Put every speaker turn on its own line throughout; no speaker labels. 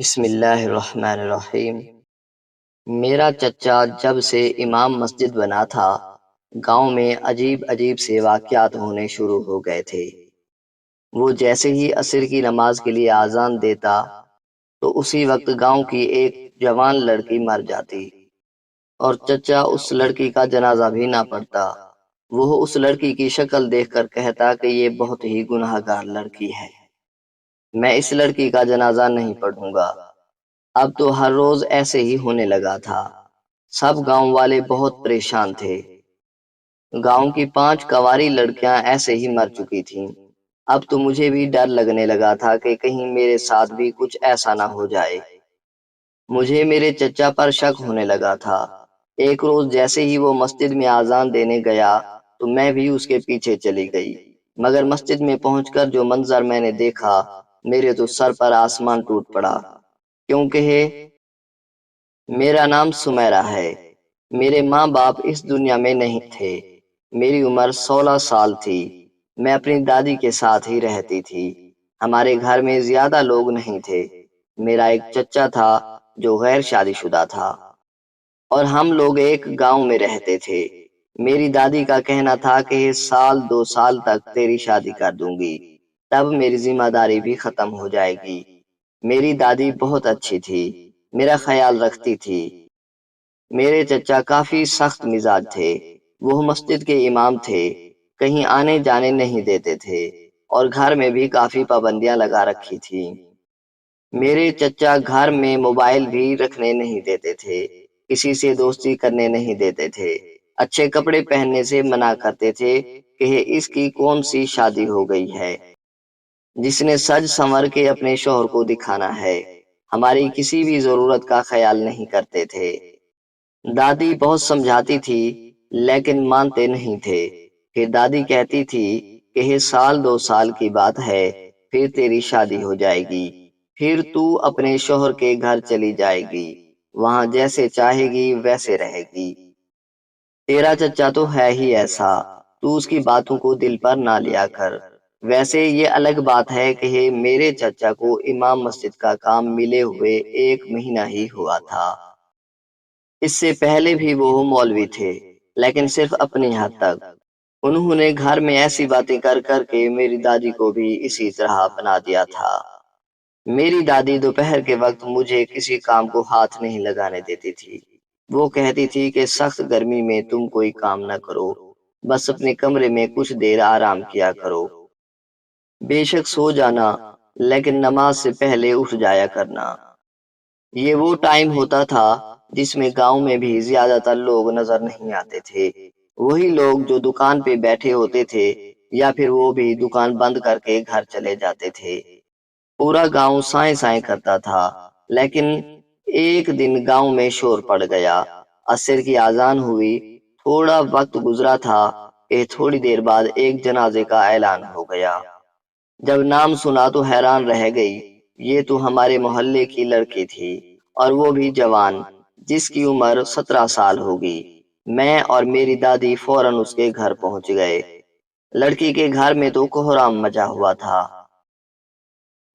بسم اللہ الرحمن الرحیم۔ میرا چچا جب سے امام مسجد بنا تھا، گاؤں میں عجیب عجیب سے واقعات ہونے شروع ہو گئے تھے۔ وہ جیسے ہی عصر کی نماز کے لیے اذان دیتا تو اسی وقت گاؤں کی ایک جوان لڑکی مر جاتی اور چچا اس لڑکی کا جنازہ بھی نہ پڑھتا۔ وہ اس لڑکی کی شکل دیکھ کر کہتا کہ یہ بہت ہی گناہ گار لڑکی ہے، میں اس لڑکی کا جنازہ نہیں پڑھوں گا۔ اب تو ہر روز ایسے ہی ہونے لگا تھا۔ سب گاؤں والے بہت پریشان تھے۔ گاؤں کی 5 کنواری لڑکیاں ایسے ہی مر چکی تھیں۔ اب تو مجھے بھی ڈر لگنے لگا تھا کہ کہیں میرے ساتھ بھی کچھ ایسا نہ ہو جائے۔ مجھے میرے چچا پر شک ہونے لگا تھا۔ ایک روز جیسے ہی وہ مسجد میں اذان دینے گیا تو میں بھی اس کے پیچھے چلی گئی، مگر مسجد میں پہنچ کر جو منظر میں نے دیکھا، میرے تو سر پر آسمان ٹوٹ پڑا، کیونکہ میرا نام سمیرہ ہے۔ میرے ماں باپ اس دنیا میں نہیں تھے۔ میری عمر 16 سال تھی۔ میں اپنی دادی کے ساتھ ہی رہتی تھی۔ ہمارے گھر میں زیادہ لوگ نہیں تھے۔ میرا ایک چچا تھا جو غیر شادی شدہ تھا، اور ہم لوگ ایک گاؤں میں رہتے تھے۔ میری دادی کا کہنا تھا کہ 1-2 سال تک تیری شادی کر دوں گی، تب میری ذمہ داری بھی ختم ہو جائے گی۔ میری دادی بہت اچھی تھی، میرا خیال رکھتی تھی۔ میرے چچا کافی سخت مزاج تھے۔ وہ مسجد کے امام تھے، کہیں آنے جانے نہیں دیتے تھے، اور گھر میں بھی کافی پابندیاں لگا رکھی تھی۔ میرے چچا گھر میں موبائل بھی رکھنے نہیں دیتے تھے، کسی سے دوستی کرنے نہیں دیتے تھے، اچھے کپڑے پہننے سے منع کرتے تھے کہ اس کی کون سی شادی ہو گئی ہے جس نے سج سنور کے اپنے شوہر کو دکھانا ہے۔ ہماری کسی بھی ضرورت کا خیال نہیں کرتے تھے۔ دادی بہت سمجھاتی تھی لیکن مانتے نہیں تھے۔ پھر دادی کہتی تھی کہ 1-2 سال کی بات ہے، پھر تیری شادی ہو جائے گی، پھر تو اپنے شوہر کے گھر چلی جائے گی، وہاں جیسے چاہے گی ویسے رہے گی۔ تیرا چچا تو ہے ہی ایسا، تو اس کی باتوں کو دل پر نہ لیا کر۔ ویسے یہ الگ بات ہے کہ میرے چچا کو امام مسجد کا کام ملے ہوئے 1 مہینہ ہی ہوا تھا۔ اس سے پہلے بھی وہ مولوی تھے، لیکن صرف اپنی حد تک۔ انہوں نے گھر میں ایسی باتیں کر کر کے میری دادی کو بھی اسی طرح بنا دیا تھا۔ میری دادی دوپہر کے وقت مجھے کسی کام کو ہاتھ نہیں لگانے دیتی تھی۔ وہ کہتی تھی کہ سخت گرمی میں تم کوئی کام نہ کرو، بس اپنے کمرے میں کچھ دیر آرام کیا کرو۔ بے شک سو جانا، لیکن نماز سے پہلے اٹھ جایا کرنا۔ یہ وہ ٹائم ہوتا تھا جس میں گاؤں میں بھی زیادہ تر لوگ نظر نہیں آتے تھے۔ وہی لوگ جو دکان پہ بیٹھے ہوتے تھے، یا پھر وہ بھی دکان بند کر کے گھر چلے جاتے تھے۔ پورا گاؤں سائیں سائیں کرتا تھا، لیکن ایک دن گاؤں میں شور پڑ گیا۔ عصر کی اذان ہوئی، تھوڑا وقت گزرا تھا کہ تھوڑی دیر بعد ایک جنازے کا اعلان ہو گیا۔ جب نام سنا تو حیران رہ گئی۔ یہ تو ہمارے محلے کی لڑکی تھی، اور وہ بھی جوان، جس کی عمر 17 سال ہوگی۔ میں اور میری دادی فوراً اس کے گھر پہنچ گئے۔ لڑکی کے گھر میں تو کوہرام مچا ہوا تھا۔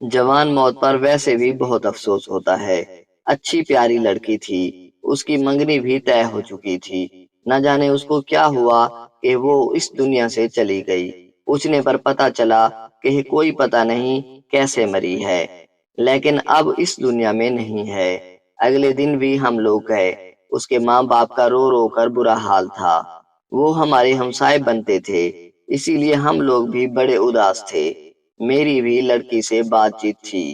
جوان موت پر ویسے بھی بہت افسوس ہوتا ہے۔ اچھی پیاری لڑکی تھی، اس کی منگنی بھی طے ہو چکی تھی۔ نہ جانے اس کو کیا ہوا کہ وہ اس دنیا سے چلی گئی۔ پوچھنے پر پتا چلا کہ کوئی پتہ نہیں کیسے مری ہے، لیکن اب اس دنیا میں نہیں ہے۔ اگلے دن بھی ہم لوگ گئے۔ اس کے ماں باپ کا رو رو کر برا حال تھا۔ وہ ہمارے ہمسائے بنتے تھے، اسی لیے ہم لوگ بھی بڑے اداس تھے۔ میری بھی لڑکی سے بات چیت تھی۔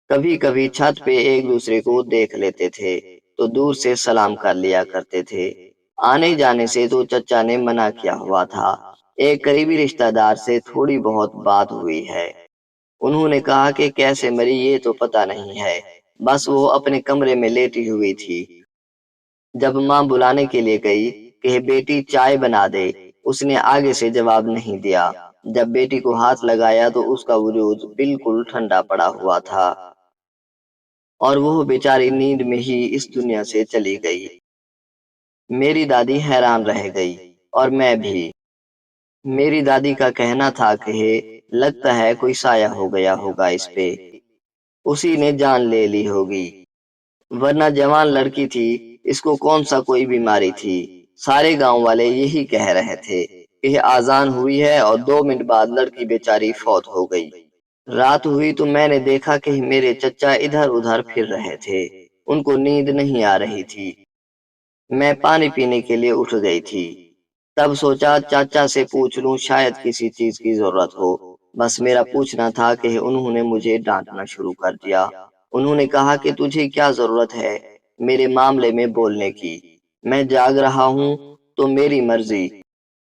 کبھی کبھی چھت پہ ایک دوسرے کو دیکھ لیتے تھے تو دور سے سلام کر لیا کرتے تھے۔ آنے جانے سے تو چچا نے منع کیا ہوا تھا۔ ایک قریبی رشتہ دار سے تھوڑی بہت بات ہوئی ہے۔ انہوں نے کہا کہ کیسے مری یہ تو پتہ نہیں ہے، بس وہ اپنے کمرے میں لیٹی ہوئی تھی۔ جب ماں بلانے کے لیے گئی کہ بیٹی چائے بنا دے، اس نے آگے سے جواب نہیں دیا۔ جب بیٹی کو ہاتھ لگایا تو اس کا وجود بالکل ٹھنڈا پڑا ہوا تھا، اور وہ بیچاری نیند میں ہی اس دنیا سے چلی گئی۔ میری دادی حیران رہ گئی، اور میں بھی۔ میری دادی کا کہنا تھا کہ لگتا ہے کوئی سایہ ہو گیا ہوگا اس پہ۔ اسی نے جان لے لی ہوگی، ورنہ جوان لڑکی تھی، اس کو کون سا کوئی بیماری تھی۔ سارے گاؤں والے یہی کہہ رہے تھے کہ آذان ہوئی ہے اور 2 منٹ بعد لڑکی بیچاری فوت ہو گئی۔ رات ہوئی تو میں نے دیکھا کہ میرے چچا ادھر ادھر پھر رہے تھے، ان کو نیند نہیں آ رہی تھی۔ میں پانی پینے کے لیے اٹھ گئی تھی، تب سوچا چاچا سے پوچھ لوں، شاید کسی چیز کی ضرورت ہو۔ بس میرا پوچھنا تھا کہ انہوں نے مجھے ڈانٹنا شروع کر دیا۔ انہوں نے کہا کہ تجھے کیا ضرورت ہے میرے معاملے میں بولنے کی؟ میں جاگ رہا ہوں تو میری مرضی،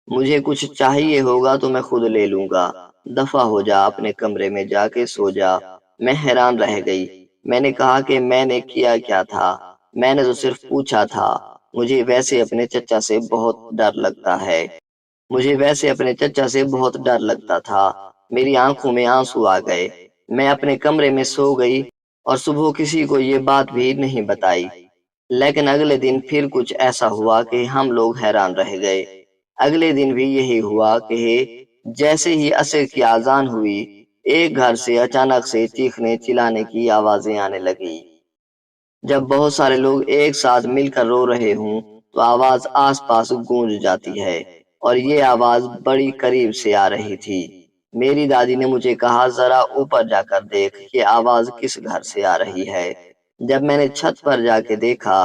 مجھے کچھ چاہیے ہوگا تو میں خود لے لوں گا، دفع ہو جا، اپنے کمرے میں جا کے سو جا۔ میں حیران رہ گئی، میں نے کہا کہ میں نے کیا کیا تھا؟ میں نے تو صرف پوچھا تھا، مجھے ویسے اپنے چچا سے بہت ڈر لگتا ہے، مجھے ویسے اپنے چچا سے بہت ڈر لگتا تھا۔ میری آنکھوں میں آنسو آ گئے، میں اپنے کمرے میں سو گئی اور صبح کسی کو یہ بات بھی نہیں بتائی۔ لیکن اگلے دن پھر کچھ ایسا ہوا کہ ہم لوگ حیران رہ گئے۔ اگلے دن بھی یہی ہوا کہ جیسے ہی عصر کی اذان ہوئی، ایک گھر سے اچانک سے چیخنے چلانے کی آوازیں آنے لگی۔ جب بہت سارے لوگ ایک ساتھ مل کر رو رہے ہوں تو آواز آس پاس گونج جاتی ہے، اور یہ آواز بڑی قریب سے آ رہی تھی۔ میری دادی نے مجھے کہا، ذرا اوپر جا کر دیکھ یہ آواز کس گھر سے آ رہی ہے۔ جب میں نے چھت پر جا کے دیکھا،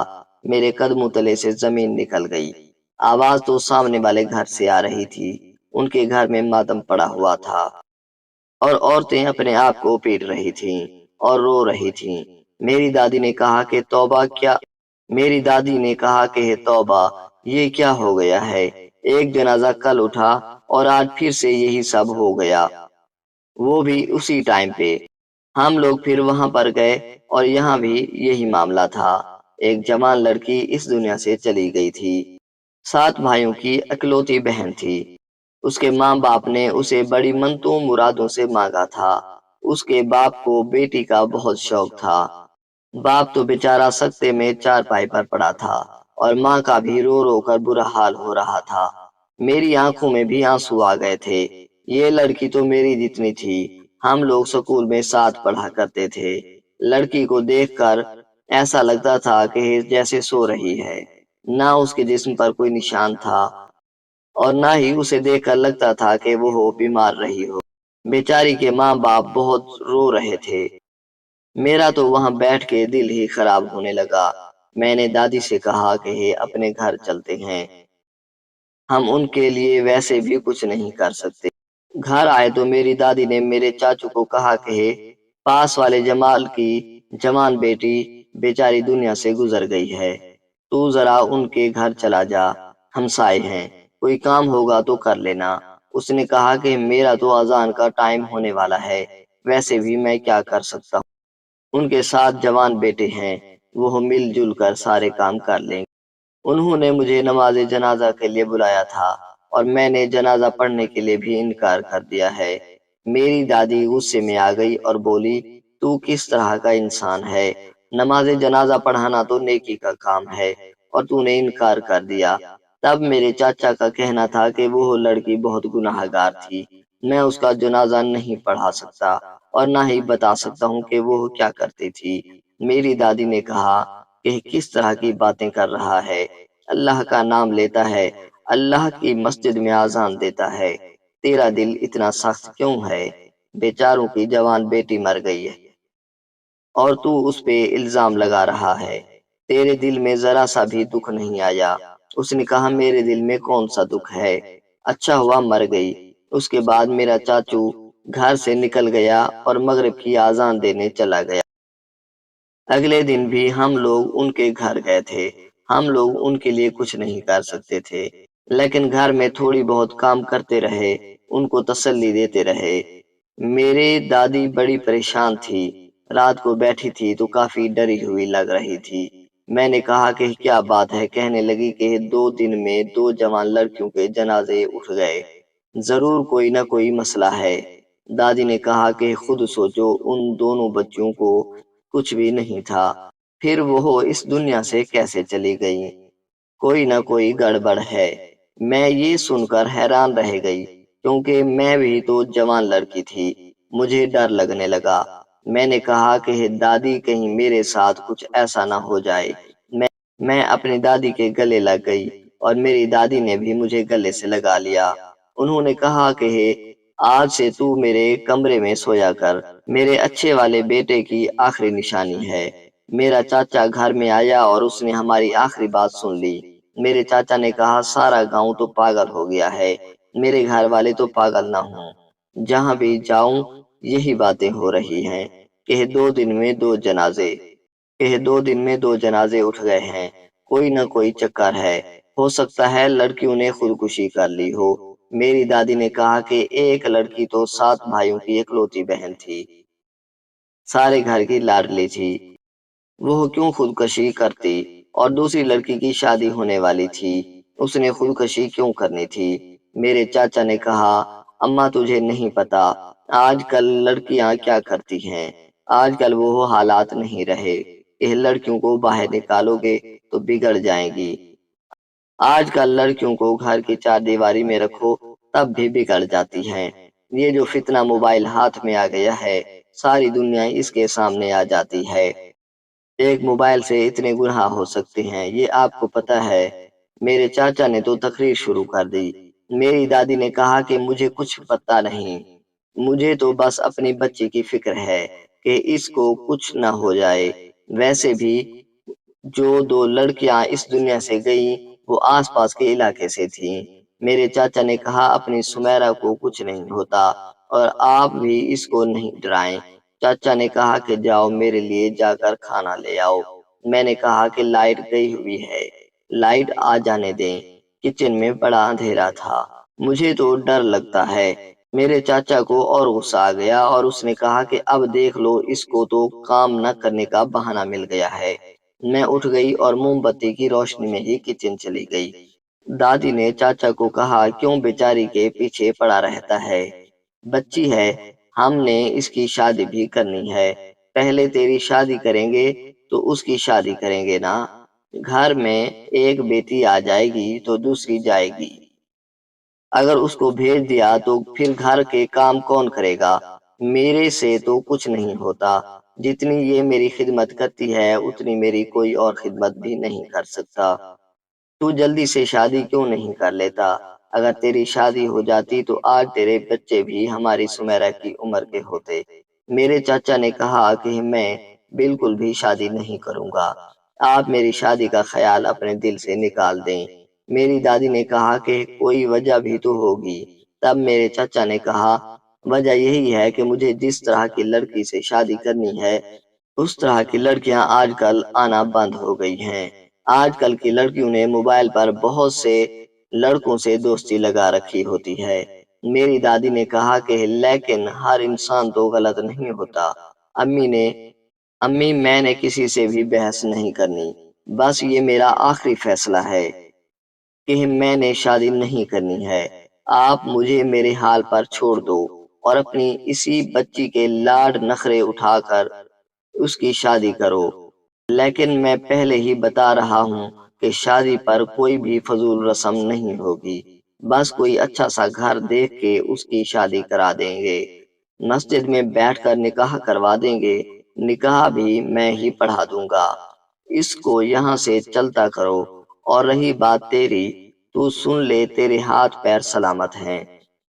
میرے قدموں تلے سے زمین نکل گئی۔ آواز تو سامنے والے گھر سے آ رہی تھی، ان کے گھر میں ماتم پڑا ہوا تھا اور عورتیں اپنے آپ کو پیٹ رہی تھیں اور رو رہی تھیں۔ میری دادی نے کہا کہ توبہ، میری دادی نے کہا کہ توبہ، یہ کیا ہو گیا ہے؟ ایک جنازہ کل اٹھا اور آج پھر سے یہی سب ہو گیا، وہ بھی اسی ٹائم پہ۔ ہم لوگ پھر وہاں پر گئے اور یہاں بھی یہی معاملہ تھا۔ ایک جوان لڑکی اس دنیا سے چلی گئی تھی، 7 بھائیوں کی اکلوتی بہن تھی۔ اس کے ماں باپ نے اسے بڑی منتوں مرادوں سے مانگا تھا۔ اس کے باپ کو بیٹی کا بہت شوق تھا۔ باپ تو بیچارہ سکتے میں چارپائی پر پڑا تھا اور ماں کا بھی رو رو کر برا حال ہو رہا تھا۔ میری آنکھوں میں بھی آنسو آ گئے تھے۔ یہ لڑکی تو میری جتنی تھی، ہم لوگ سکول میں ساتھ پڑھا کرتے تھے۔ لڑکی کو دیکھ کر ایسا لگتا تھا کہ جیسے سو رہی ہے، نہ اس کے جسم پر کوئی نشان تھا اور نہ ہی اسے دیکھ کر لگتا تھا کہ وہ بیمار رہی ہو۔ بیچاری کے ماں باپ بہت رو رہے تھے۔ میرا تو وہاں بیٹھ کے دل ہی خراب ہونے لگا۔ میں نے دادی سے کہا کہ اپنے گھر چلتے ہیں، ہم ان کے لیے ویسے بھی کچھ نہیں کر سکتے۔ گھر آئے تو میری دادی نے میرے چاچو کو کہا کہ پاس والے جمال کی جوان بیٹی بیچاری دنیا سے گزر گئی ہے، تو ذرا ان کے گھر چلا جا، ہمسائے ہیں، کوئی کام ہوگا تو کر لینا۔ اس نے کہا کہ میرا تو اذان کا ٹائم ہونے والا ہے، ویسے بھی میں کیا کر سکتا ہوں، ان کے 7 جوان بیٹے ہیں، وہ مل جل کر سارے کام کر لیں گے۔ انہوں نے مجھے نماز جنازہ کے لیے بلایا تھا اور میں نے جنازہ پڑھنے کے لیے بھی انکار کر دیا ہے۔ میری دادی غصے میں آ گئی اور بولی، تو کس طرح کا انسان ہے؟ نماز جنازہ پڑھانا تو نیکی کا کام ہے اور تو نے انکار کر دیا۔ تب میرے چاچا کا کہنا تھا کہ وہ لڑکی بہت گناہ گار تھی، میں اس کا جنازہ نہیں پڑھا سکتا اور نہ ہی بتا سکتا ہوں کہ وہ کیا کرتی تھی۔ میری دادی نے کہا کہ کس طرح کی باتیں کر رہا ہے، اللہ کا نام لیتا ہے، اللہ کی مسجد میں اذان دیتا ہے، تیرا دل اتنا سخت کیوں ہے؟ بیچاروں کی جوان بیٹی مر گئی ہے اور تو اس پہ الزام لگا رہا ہے، تیرے دل میں ذرا سا بھی دکھ نہیں آیا؟ اس نے کہا، میرے دل میں کون سا دکھ ہے، اچھا ہوا مر گئی۔ اس کے بعد میرا چاچو گھر سے نکل گیا اور مغرب کی اذان دینے چلا گیا۔ اگلے دن بھی ہم لوگ ان کے گھر گئے تھے۔ ہم لوگ ان کے لیے کچھ نہیں کر سکتے تھے، لیکن گھر میں تھوڑی بہت کام کرتے رہے، ان کو تسلی دیتے رہے۔ میری دادی بڑی پریشان تھی، رات کو بیٹھی تھی تو کافی ڈری ہوئی لگ رہی تھی۔ میں نے کہا کہ کیا بات ہے؟ کہنے لگی کہ 2 دن میں 2 جوان لڑکیوں کے جنازے اٹھ گئے، ضرور کوئی نہ کوئی مسئلہ ہے۔ دادی نے کہا کہ خود سوچو، ان دونوں بچیوں کو کچھ بھی نہیں تھا، پھر وہ اس دنیا سے کیسے چلی گئی؟ کوئی نہ کوئی گڑبڑ ہے۔ میں یہ سن کر حیران رہ گئی، کیونکہ میں بھی تو جوان لڑکی تھی۔ مجھے ڈر لگنے لگا، میں نے کہا کہ دادی کہیں میرے ساتھ کچھ ایسا نہ ہو جائے۔ میں اپنی دادی کے گلے لگ گئی اور میری دادی نے بھی مجھے گلے سے لگا لیا۔ انہوں نے کہا کہ آج سے تو میرے کمرے میں سویا کر، میرے اچھے والے بیٹے کی آخری نشانی ہے۔ میرا چاچا گھر میں آیا اور اس نے ہماری آخری بات سن لی۔ میرے چاچا نے کہا سارا گاؤں تو پاگل ہو گیا ہے، میرے گھر والے تو پاگل نہ ہوں، جہاں بھی جاؤں یہی باتیں ہو رہی ہیں کہ 2 دن میں 2 جنازے، کہ 2 دن میں 2 جنازے اٹھ گئے ہیں، کوئی نہ کوئی چکر ہے، ہو سکتا ہے لڑکیوں نے خودکشی کر لی ہو۔ میری دادی نے کہا کہ ایک لڑکی تو 7 بھائیوں کی اکلوتی بہن تھی، سارے گھر کی لاڈلی تھی، وہ کیوں خودکشی کرتی؟ اور دوسری لڑکی کی شادی ہونے والی تھی، اس نے خودکشی کیوں کرنی تھی؟ میرے چاچا نے کہا اماں تجھے نہیں پتا آج کل لڑکیاں کیا کرتی ہیں، آج کل وہ حالات نہیں رہے، یہ لڑکیوں کو باہر نکالو گے تو بگڑ جائیں گی، آج کل لڑکیوں کو گھر کی 4 دیواری میں رکھو تب بھی بگڑ جاتی ہیں، یہ جو فتنہ موبائل ہاتھ میں آ گیا ہے ساری دنیا اس کے سامنے آ جاتی ہے، ایک موبائل سے اتنے گناہ ہو سکتے ہیں یہ آپ کو پتا ہے۔ میرے چاچا نے تو تقریر شروع کر دی۔ میری دادی نے کہا کہ مجھے کچھ پتا نہیں، مجھے تو بس اپنی بچی کی فکر ہے کہ اس کو کچھ نہ ہو جائے، ویسے بھی جو 2 لڑکیاں اس دنیا سے گئیں وہ آس پاس کے علاقے سے تھیں۔ میرے چاچا نے کہا اپنی سمیرا کو کچھ نہیں ہوتا اور آپ بھی اس کو نہیں ڈرائیں۔ چاچا نے کہا کہ جاؤ میرے لیے جا کر کھانا لے آؤ۔ میں نے کہا کہ لائٹ گئی ہوئی ہے، لائٹ آ جانے دیں، کچن میں بڑا اندھیرا تھا، مجھے تو ڈر لگتا ہے۔ میرے چاچا کو اور غصہ آ گیا اور اس نے کہا کہ اب دیکھ لو اس کو تو کام نہ کرنے کا بہانہ مل گیا ہے۔ میں اٹھ گئی اور موم بتی کی روشنی میں ہی کچن چلی گئی۔ دادی نے چاچا کو کہا کیوں بیچاری کے پیچھے پڑا رہتا ہے، بچی ہے، ہم نے اس کی شادی بھی کرنی ہے، پہلے تیری شادی کریں گے تو اس کی شادی کریں گے نا، گھر میں ایک بیٹی آ جائے گی تو دوسری جائے گی، اگر اس کو بھیج دیا تو پھر گھر کے کام کون کرے گا؟ میرے سے تو کچھ نہیں ہوتا، جتنی یہ میری خدمت کرتی ہے اتنی میری کوئی اور خدمت بھی نہیں کر سکتا، تو جلدی سے شادی کیوں نہیں کر لیتا؟ اگر تیری شادی ہو جاتی تو آج تیرے بچے بھی ہماری سمیرا کی عمر کے ہوتے۔ میرے چاچا نے کہا کہ میں بالکل بھی شادی نہیں کروں گا، آپ میری شادی کا خیال اپنے دل سے نکال دیں۔ میری دادی نے کہا کہ کوئی وجہ بھی تو ہوگی۔ تب میرے چاچا نے کہا وجہ یہی ہے کہ مجھے جس طرح کی لڑکی سے شادی کرنی ہے اس طرح کی لڑکیاں آج کل آنا بند ہو گئی ہیں، آج کل کی لڑکیوں نے موبائل پر بہت سے لڑکوں سے دوستی لگا رکھی ہوتی ہے۔ میری دادی نے کہا کہ لیکن ہر انسان تو غلط نہیں ہوتا۔ امی میں نے کسی سے بھی بحث نہیں کرنی، بس یہ میرا آخری فیصلہ ہے کہ میں نے شادی نہیں کرنی ہے، آپ مجھے میرے حال پر چھوڑ دو اور اپنی اسی بچی کے لاڈ نخرے اٹھا کر اس کی شادی کرو، لیکن میں پہلے ہی بتا رہا ہوں کہ شادی پر کوئی بھی فضول رسم نہیں ہوگی، بس کوئی اچھا سا گھر دیکھ کے اس کی شادی کرا دیں گے، مسجد میں بیٹھ کر نکاح کروا دیں گے، نکاح بھی میں ہی پڑھا دوں گا، اس کو یہاں سے چلتا کرو، اور رہی بات تیری، تو سن لے تیرے ہاتھ پیر سلامت ہیں،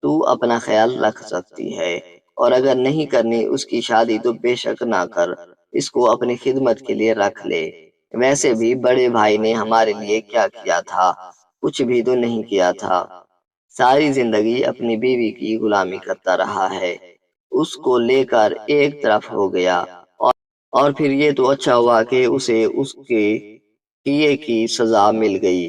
تو اپنا خیال رکھ سکتی ہے، اور اگر نہیں کرنی اس کی شادی تو بے شک نہ کر، اس کو اپنی خدمت کے لیے رکھ لے، ویسے بھی بڑے بھائی نے ہمارے لیے کیا کیا تھا، کچھ بھی تو نہیں کیا تھا، ساری زندگی اپنی بیوی کی غلامی کرتا رہا ہے، اس کو لے کر ایک طرف ہو گیا، اور پھر یہ تو اچھا ہوا کہ اسے اس کے کیے کی سزا مل گئی۔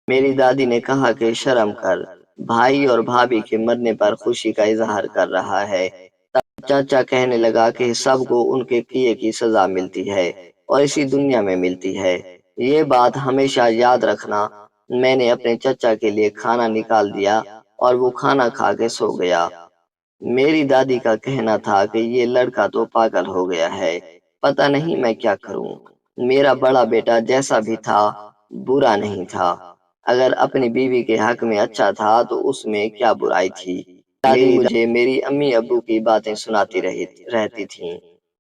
میری دادی نے کہا کہ شرم کر، بھائی اور بھابھی کے مرنے پر خوشی کا اظہار کر رہا ہے۔ تب چاچا کہنے لگا کہ سب کو ان کے کیے کی سزا ملتی ہے اور اسی دنیا میں ملتی ہے، یہ بات ہمیشہ یاد رکھنا۔ میں نے اپنے چچا کے لیے کھانا نکال دیا اور وہ کھانا کھا کے سو گیا۔ میری دادی کا کہنا تھا کہ یہ لڑکا تو پاگل ہو گیا ہے، پتہ نہیں میں کیا کروں، میرا بڑا بیٹا جیسا بھی تھا برا نہیں تھا، اگر اپنی بیوی کے حق میں اچھا تھا تو اس میں کیا برائی تھی؟ دادی مجھے میری امی ابو کی باتیں سناتی رہتی تھیں،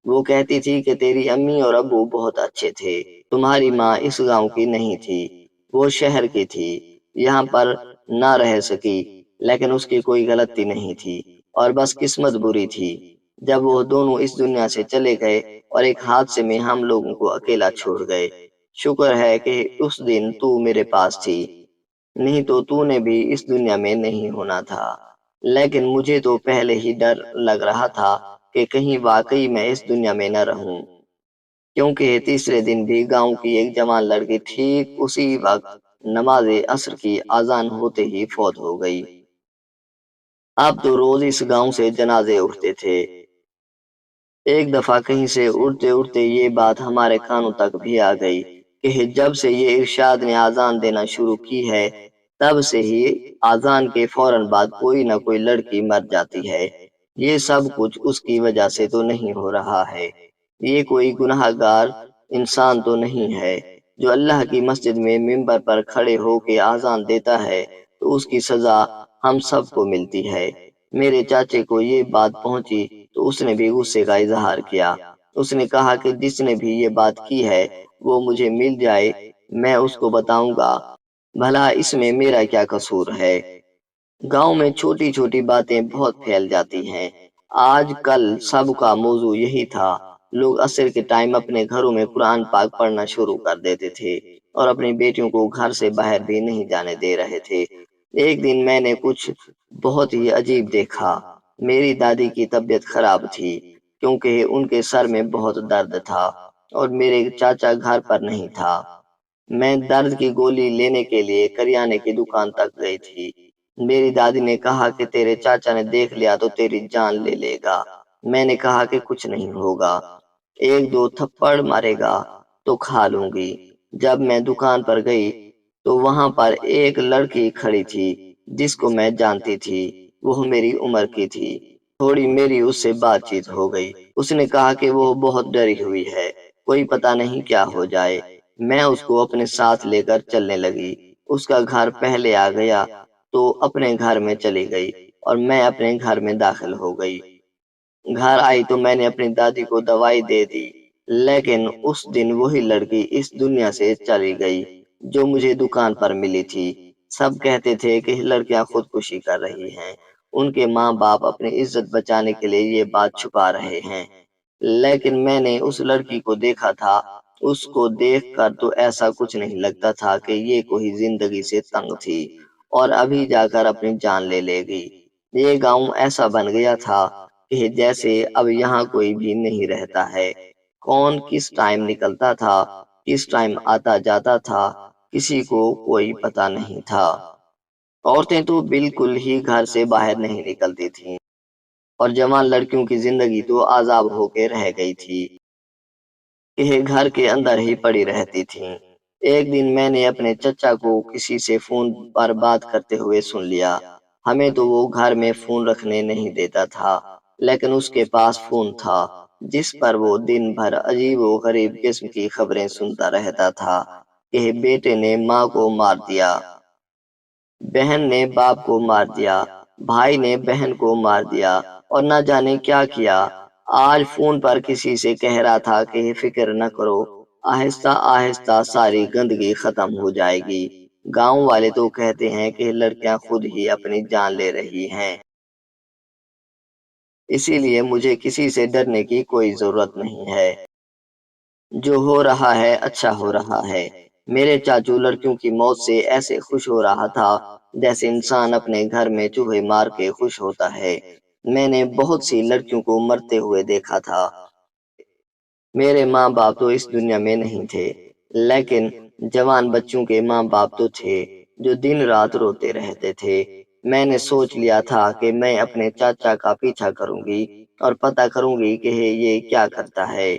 وہ کہتی تھی کہ تیری امی اور ابو بہت اچھے تھے، تمہاری ماں اس گاؤں کی نہیں تھی، وہ شہر کی تھی، یہاں پر نہ رہ سکی، لیکن اس کی کوئی غلطی نہیں تھی اور بس قسمت بری تھی جب وہ دونوں اس دنیا سے چلے گئے اور ایک حادثے میں ہم لوگوں کو اکیلا چھوڑ گئے۔ شکر ہے کہ اس دن تو میرے پاس تھی، نہیں تو نے بھی اس دنیا میں نہیں ہونا تھا۔ لیکن مجھے تو پہلے ہی ڈر لگ رہا تھا کہ کہیں واقعی میں اس دنیا میں نہ رہوں، کیونکہ تیسرے دن بھی گاؤں کی ایک جوان لڑکی ٹھیک اسی وقت نماز عصر کی اذان ہوتے ہی فوت ہو گئی۔ اب تو روز اس گاؤں سے جنازے اٹھتے تھے۔ ایک دفعہ کہیں سے اڑتے اڑتے یہ بات ہمارے کانوں تک بھی آ گئی کہ جب سے یہ ارشاد نے اذان دینا شروع کی ہے، تب سے ہی اذان کے فوراً بعد کوئی نہ کوئی لڑکی مر جاتی ہے۔ یہ سب کچھ اس کی وجہ سے تو نہیں ہو رہا ہے، یہ کوئی گناہ گار انسان تو نہیں ہے جو اللہ کی مسجد میں ممبر پر کھڑے ہو کے اذان دیتا ہے تو اس کی سزا ہم سب کو ملتی ہے۔ میرے چاچے کو یہ بات پہنچی تو اس نے بھی غصے کا اظہار کیا۔ اس نے کہا کہ جس نے بھی یہ بات کی ہے وہ مجھے مل جائے، میں اس کو بتاؤں گا بھلا اس میں میرا کیا قصور ہے۔ گاؤں میں چھوٹی چھوٹی باتیں بہت پھیل جاتی ہیں۔ آج کل سب کا موضوع یہی تھا، لوگ عصر کے ٹائم اپنے گھروں میں قرآن پاک پڑھنا شروع کر دیتے تھے اور اپنی بیٹیوں کو گھر سے باہر بھی نہیں جانے دے رہے تھے۔ ایک دن میں نے کچھ بہت ہی عجیب دیکھا۔ میری دادی کی طبیعت خراب تھی کیونکہ ان کے سر میں بہت درد تھا اور میرے چاچا گھر پر نہیں تھا۔ میں درد کی گولی لینے کے لیے کریانے کی دکان تک گئی تھی۔ میری دادی نے کہا کہ تیرے چاچا نے دیکھ لیا تو تیری جان لے لے گا۔ میں نے کہا کہ کچھ نہیں ہوگا، ایک دو تھپڑ مارے گا تو کھا لوں گی۔ جب میں دکان پر گئی تو وہاں پر ایک لڑکی کھڑی تھی جس کو میں جانتی تھی، وہ میری عمر کی تھی۔ تھوڑی میری اس سے بات چیت ہو گئی۔ اس نے کہا کہ وہ بہت ڈری ہوئی ہے، کوئی پتہ نہیں کیا ہو جائے۔ میں اس کو اپنے ساتھ لے کر چلنے لگی۔ اس کا گھر پہلے آ گیا تو اپنے گھر میں چلی گئی اور میں اپنے گھر میں داخل ہو گئی۔ گھر آئی تو میں نے اپنی دادی کو دوائی دے دی، لیکن اس دن وہی لڑکی اس دنیا سے چلی گئی جو مجھے دکان پر ملی تھی۔ سب کہتے تھے کہ لڑکیاں خودکشی کر رہی ہیں، ان کے ماں باپ اپنی عزت بچانے کے لیے یہ بات چھپا رہے ہیں، لیکن میں نے اس لڑکی کو دیکھا تھا، اس کو دیکھ کر تو ایسا کچھ نہیں لگتا تھا کہ یہ کوئی زندگی سے تنگ تھی اور ابھی جا کر اپنی جان لے لے گی۔ یہ گاؤں ایسا بن گیا تھا کہ جیسے اب یہاں کوئی بھی نہیں رہتا ہے۔ کون کس ٹائم نکلتا تھا، کس ٹائم آتا جاتا تھا، کسی کو کوئی پتہ نہیں تھا۔ عورتیں تو بالکل ہی گھر سے باہر نہیں نکلتی تھیں اور جوان لڑکیوں کی زندگی تو عذاب ہو کے رہ گئی تھی کہ گھر کے اندر ہی پڑی رہتی تھیں۔ ایک دن میں نے اپنے چچا کو کسی سے فون پر بات کرتے ہوئے سن لیا۔ ہمیں تو وہ گھر میں فون رکھنے نہیں دیتا تھا، لیکن اس کے پاس فون تھا جس پر وہ دن بھر عجیب و غریب قسم کی خبریں سنتا رہتا تھا کہ بیٹے نے ماں کو مار دیا، بہن نے باپ کو مار دیا، بھائی نے بہن کو مار دیا اور نہ جانے کیا کیا۔ آج فون پر کسی سے کہہ رہا تھا کہ فکر نہ کرو، آہستہ آہستہ ساری گندگی ختم ہو جائے گی۔ گاؤں والے تو کہتے ہیں کہ لڑکیاں خود ہی اپنی جان لے رہی ہیں، اسی لیے مجھے کسی سے ڈرنے کی کوئی ضرورت نہیں ہے۔ جو ہو رہا ہے اچھا ہو رہا ہے۔ میرے چاچو لڑکیوں کی موت سے ایسے خوش ہو رہا تھا جیسے انسان اپنے گھر میں چوہے مار کے خوش ہوتا ہے۔ میں نے بہت سی لڑکیوں کو مرتے ہوئے دیکھا تھا۔ میرے ماں باپ تو اس دنیا میں نہیں تھے، لیکن جوان بچوں کے ماں باپ تو تھے جو دن رات روتے رہتے تھے۔ میں نے سوچ لیا تھا کہ میں اپنے چاچا کا پیچھا کروں گی اور پتہ کروں گی کہ یہ کیا کرتا ہے۔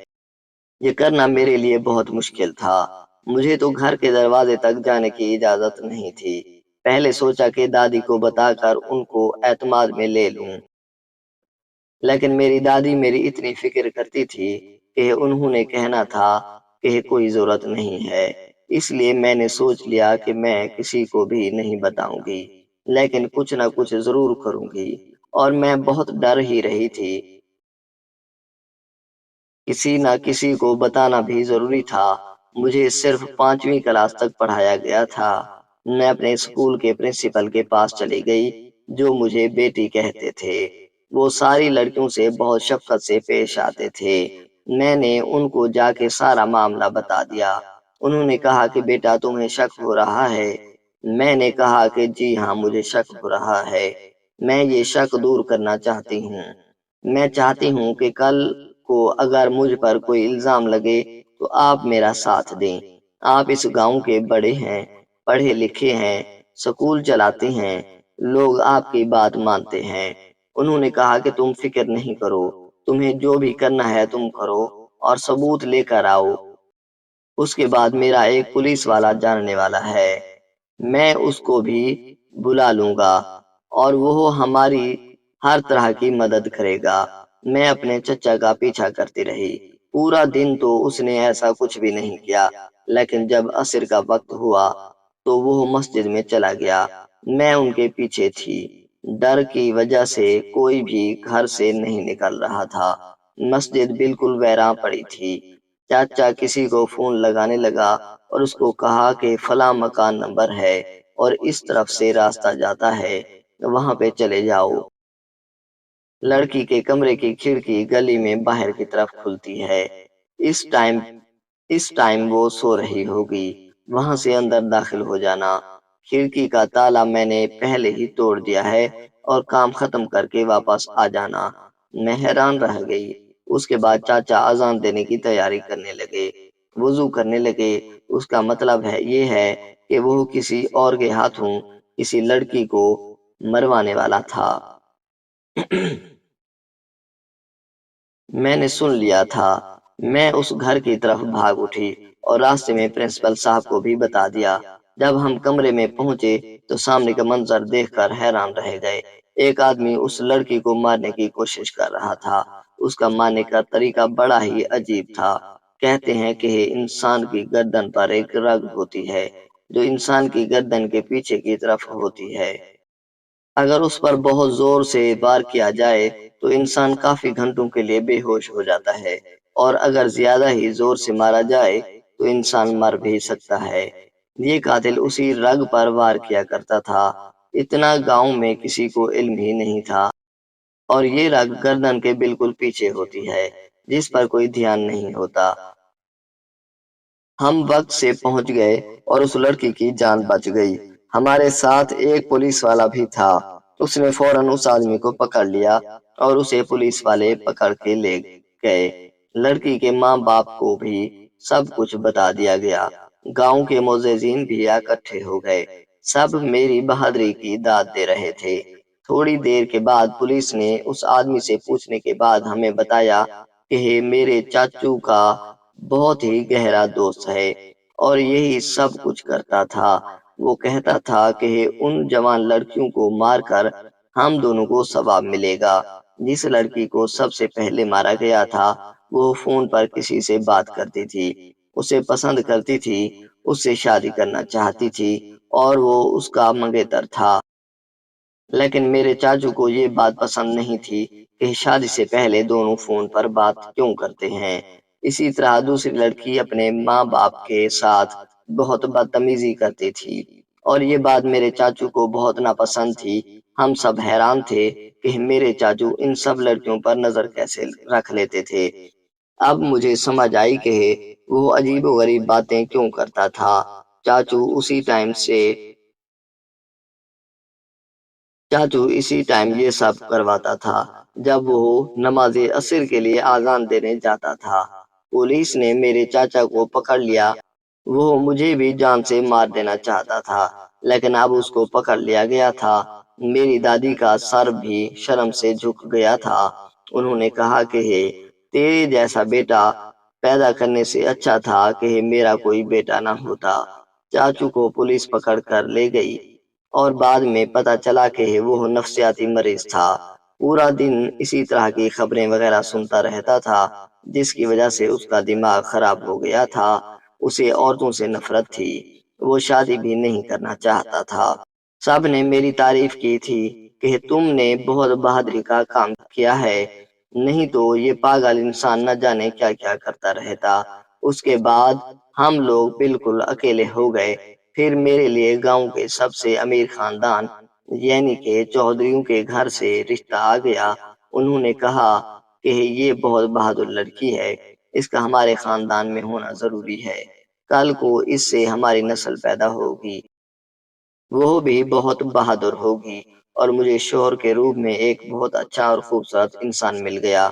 یہ کرنا میرے لیے بہت مشکل تھا۔ مجھے تو گھر کے دروازے تک جانے کی اجازت نہیں تھی۔ پہلے سوچا کہ دادی کو بتا کر ان کو اعتماد میں لے لوں، لیکن میری دادی میری اتنی فکر کرتی تھی کہ انہوں نے کہنا تھا کہ کوئی ضرورت نہیں ہے، اس لیے میں نے سوچ لیا کہ میں کسی کو بھی نہیں بتاؤں گی، لیکن کچھ نہ کچھ ضرور کروں گی۔ اور میں بہت ڈر ہی رہی تھی کسی نہ کسی کو بتانا بھی ضروری تھا۔ مجھے صرف 5ویں کلاس تک پڑھایا گیا تھا۔ میں اپنے اسکول کے پرنسپل کے پاس چلی گئی، جو مجھے بیٹی کہتے تھے۔ وہ ساری لڑکیوں سے بہت شفقت سے پیش آتے تھے۔ میں نے ان کو جا کے سارا معاملہ بتا دیا۔ انہوں نے کہا کہ بیٹا تمہیں شک ہو رہا ہے؟ میں نے کہا کہ جی ہاں مجھے شک ہو رہا ہے۔ میں یہ شک دور کرنا چاہتی ہوں۔ میں چاہتی ہوں کہ کل کو اگر مجھ پر کوئی الزام لگے تو آپ میرا ساتھ دیں۔ آپ اس گاؤں کے بڑے ہیں، پڑھے لکھے ہیں، سکول چلاتے ہیں، لوگ آپ کی بات مانتے ہیں۔ انہوں نے کہا کہ تم فکر نہیں کرو، تمہیں جو بھی کرنا ہے تم کرو اور ثبوت لے کر آؤ۔ اس کے بعد میرا ایک پولیس والا جاننے والا ہے، میں اس کو بھی بلا لوں گا اور وہ ہماری ہر طرح کی مدد کرے گا۔ میں اپنے چچا کا پیچھا کرتی رہی۔ پورا دن تو اس نے ایسا کچھ بھی نہیں کیا، لیکن جب عصر کا وقت ہوا تو وہ مسجد میں چلا گیا۔ میں ان کے پیچھے تھی۔ ڈر کی وجہ سے کوئی بھی گھر سے نہیں نکل رہا تھا۔ مسجد بالکل ویراں پڑی تھی۔ چاچا کسی کو فون لگانے لگا اور اس کو کہا کہ فلاں مکان نمبر ہے اور اس طرف سے راستہ جاتا ہے، وہاں پہ چلے جاؤ۔ لڑکی کے کمرے کی کھڑکی گلی میں باہر کی طرف کھلتی ہے۔ اس ٹائم وہ سو رہی ہوگی۔ وہاں سے اندر داخل ہو جانا۔ کھڑکی کا تالا میں نے پہلے ہی توڑ دیا ہے اور کام ختم کر کے واپس آ جانا۔ میں حیران رہ گئی۔ اس کے بعد چاچا اذان دینے کی تیاری کرنے لگے، وضو کرنے لگے۔ اس کا مطلب ہے یہ ہے کہ وہ کسی اور کے ہاتھوں کسی لڑکی کو مروانے والا تھا۔ میں نے سن لیا تھا۔ میں اس گھر کی طرف بھاگ اٹھی اور راستے میں پرنسپل صاحب کو بھی بتا دیا۔ جب ہم کمرے میں پہنچے تو سامنے کا منظر دیکھ کر حیران رہ گئے۔ ایک آدمی اس لڑکی کو مارنے کی کوشش کر رہا تھا۔ اس کا مارنے کا طریقہ بڑا ہی عجیب تھا۔ کہتے ہیں کہ انسان کی گردن پر ایک رگ ہوتی ہے جو انسان کی گردن کے پیچھے کی طرف ہوتی ہے۔ اگر اس پر بہت زور سے وار کیا جائے تو انسان کافی گھنٹوں کے لیے بے ہوش ہو جاتا ہے، اور اگر زیادہ ہی زور سے مارا جائے تو انسان مر بھی سکتا ہے۔ یہ قاتل اسی رگ پر وار کیا کرتا تھا۔ اتنا گاؤں میں کسی کو علم ہی نہیں تھا، اور یہ رگ گردن کے بالکل پیچھے ہوتی ہے جس پر کوئی دھیان نہیں ہوتا۔ ہم وقت سے پہنچ گئے اور اس لڑکی کی جان بچ گئی۔ ہمارے ساتھ ایک پولیس والا بھی تھا۔ اس نے فوراً اس آدمی کو پکڑ لیا اور اسے پولیس والے پکڑ کے لے گئے۔ لڑکی کے ماں باپ کو بھی سب کچھ بتا دیا گیا۔ گاؤں کے معززین بھی اکٹھے ہو گئے۔ سب میری بہادری کی داد دے رہے تھے۔ تھوڑی دیر کے بعد پولیس نے اس آدمی سے پوچھنے کے بعد ہمیں بتایا کہ میرے چاچو کا بہت ہی گہرا دوست ہے اور یہی سب کچھ کرتا تھا۔ وہ کہتا تھا کہ ان جوان لڑکیوں کو مار کر ہم دونوں کو ثواب ملے گا۔ جس لڑکی کو سب سے پہلے مارا گیا تھا وہ فون پر کسی سے بات کرتی تھی، اسے پسند کرتی تھی، اس سے شادی کرنا چاہتی تھی اور وہ اس کا منگیتر تھا۔ لیکن میرے چاچو کو یہ بات پسند نہیں تھی کہ شادی سے پہلے دونوں فون پر بات کیوں کرتے ہیں۔ اسی طرح دوسری لڑکی اپنے ماں باپ کے ساتھ بہت بدتمیزی کرتی تھی اور یہ بات میرے چاچو کو بہت ناپسند تھی۔ ہم سب حیران تھے کہ میرے چاچو ان سب لڑکیوں پر نظر کیسے رکھ لیتے تھے۔ اب مجھے سمجھ آئی کہ وہ عجیب و غریب باتیں کیوں کرتا تھا۔ چاچو اسی ٹائم یہ سب کرواتا تھا جب وہ نماز عصر کے لیے آذان دینے جاتا تھا۔ پولیس نے میرے چاچا کو پکڑ لیا۔ وہ مجھے بھی جان سے مار دینا چاہتا تھا، لیکن اب اس کو پکڑ لیا گیا تھا۔ میری دادی کا سر بھی شرم سے جھک گیا تھا۔ انہوں نے کہا کہ تیرے جیسا بیٹا پیدا کرنے سے اچھا تھا کہ میرا کوئی بیٹا نہ ہوتا۔ چاچو کو پولیس پکڑ کر لے گئی اور بعد میں پتہ چلا کہ وہ نفسیاتی مریض تھا۔ پورا دن اسی طرح کی خبریں وغیرہ سنتا رہتا تھا، جس کی وجہ سے اس کا دماغ خراب ہو گیا تھا۔ اسے عورتوں سے نفرت تھی، وہ شادی بھی نہیں کرنا چاہتا تھا۔ سب نے میری تعریف کی تھی کہ تم نے بہت بہادری کا کام کیا ہے، نہیں تو یہ پاگل انسان نہ جانے کیا کیا کرتا رہتا۔ اس کے بعد ہم لوگ بالکل اکیلے ہو گئے۔ پھر میرے لیے گاؤں کے سب سے امیر خاندان یعنی کہ چودھریوں کے گھر سے رشتہ آ گیا۔ انہوں نے کہا کہ یہ بہت بہادر لڑکی ہے، اس کا ہمارے خاندان میں ہونا ضروری ہے، کل کو اس سے ہماری نسل پیدا ہوگی، وہ بھی بہت بہادر ہوگی، اور مجھے شوہر کے روپ میں ایک بہت اچھا اور خوبصورت انسان مل گیا۔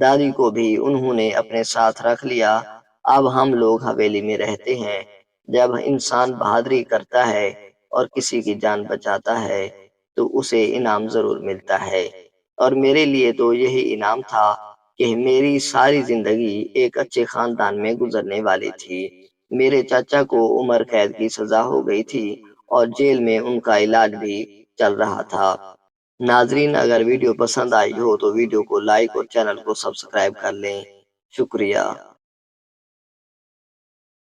دادی کو بھی انہوں نے اپنے ساتھ رکھ لیا۔ اب ہم لوگ حویلی میں رہتے ہیں۔ جب انسان بہادری کرتا ہے اور کسی کی جان بچاتا ہے تو اسے انعام ضرور ملتا ہے، اور میرے لیے تو یہی انعام تھا کہ میری ساری زندگی ایک اچھے خاندان میں گزرنے والی تھی۔ میرے چاچا کو عمر قید کی سزا ہو گئی تھی اور جیل میں ان کا علاج بھی چل رہا تھا۔ ناظرین، اگر ویڈیو پسند آئی ہو تو ویڈیو کو لائک اور چینل کو سبسکرائب کر لیں۔ شکریہ۔